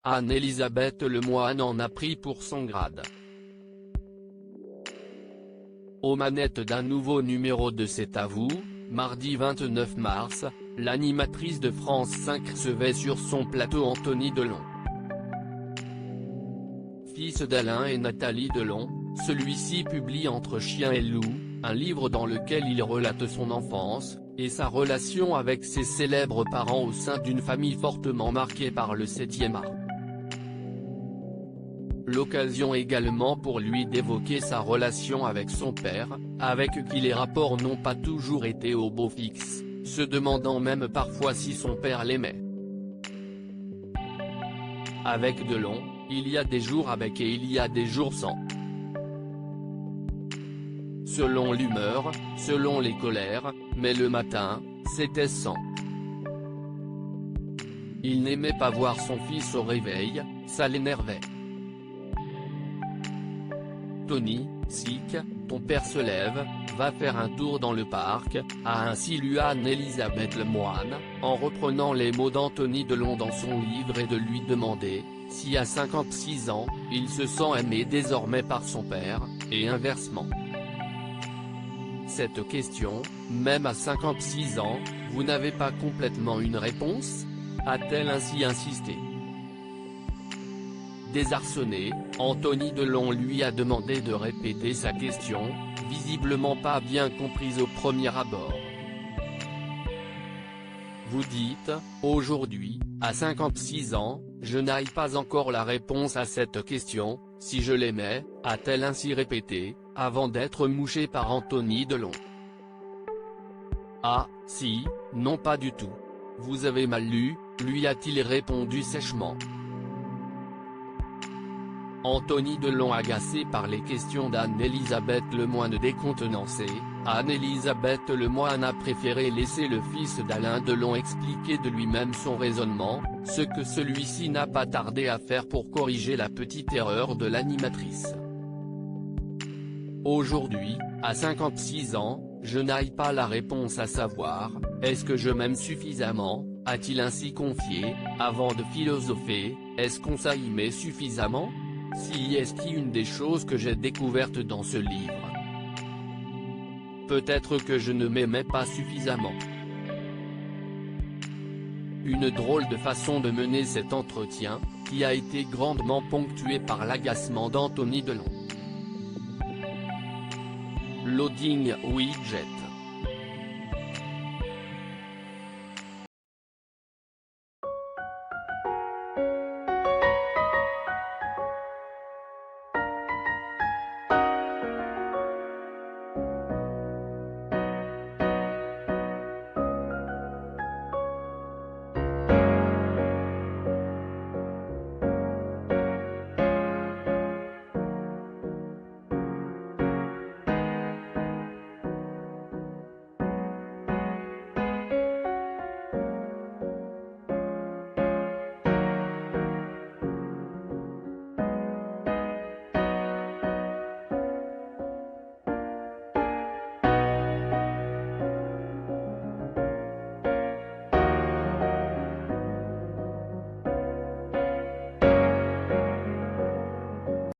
Anne-Elisabeth Lemoine en a pris pour son grade. Aux manettes d'un nouveau numéro de C'est à vous, mardi 29 mars, l'animatrice de France 5 recevait sur son plateau Anthony Delon. Fils d'Alain et Nathalie Delon, celui-ci publie Entre chien et loup, un livre dans lequel il relate son enfance, et sa relation avec ses célèbres parents au sein d'une famille fortement marquée par le 7e art. L'occasion également pour lui d'évoquer sa relation avec son père, avec qui les rapports n'ont pas toujours été au beau fixe, se demandant même parfois si son père l'aimait. Avec Delon, il y a des jours avec et il y a des jours sans. Selon l'humeur, selon les colères, mais le matin, c'était sans. Il n'aimait pas voir son fils au réveil, ça l'énervait. Tony, sick, ton père se lève, va faire un tour dans le parc, a ainsi lu Anne-Elisabeth Lemoine, en reprenant les mots d'Anthony Delon dans son livre et de lui demander, si à 56 ans, il se sent aimé désormais par son père, et inversement. Cette question, même à 56 ans, vous n'avez pas complètement une réponse ? A-t-elle ainsi insisté. Désarçonné, Anthony Delon lui a demandé de répéter sa question, visiblement pas bien comprise au premier abord. Vous dites, aujourd'hui, à 56 ans, je n'ai pas encore la réponse à cette question, si je l'aimais, a-t-elle ainsi répété, avant d'être mouchée par Anthony Delon. Ah, si, non pas du tout. Vous avez mal lu, lui a-t-il répondu sèchement. Anthony Delon agacé par les questions d'Anne-Elisabeth Lemoine décontenancée, Anne-Elisabeth Lemoine a préféré laisser le fils d'Alain Delon expliquer de lui-même son raisonnement, ce que celui-ci n'a pas tardé à faire pour corriger la petite erreur de l'animatrice. Aujourd'hui, à 56 ans, je n'ai pas la réponse à savoir, est-ce que je m'aime suffisamment, a-t-il ainsi confié, avant de philosopher, est-ce qu'on s'aimait suffisamment ? Si est-ce une des choses que j'ai découvertes dans ce livre. Peut-être que je ne m'aimais pas suffisamment. Une drôle de façon de mener cet entretien, qui a été grandement ponctué par l'agacement d'Anthony Delon. Loading widget.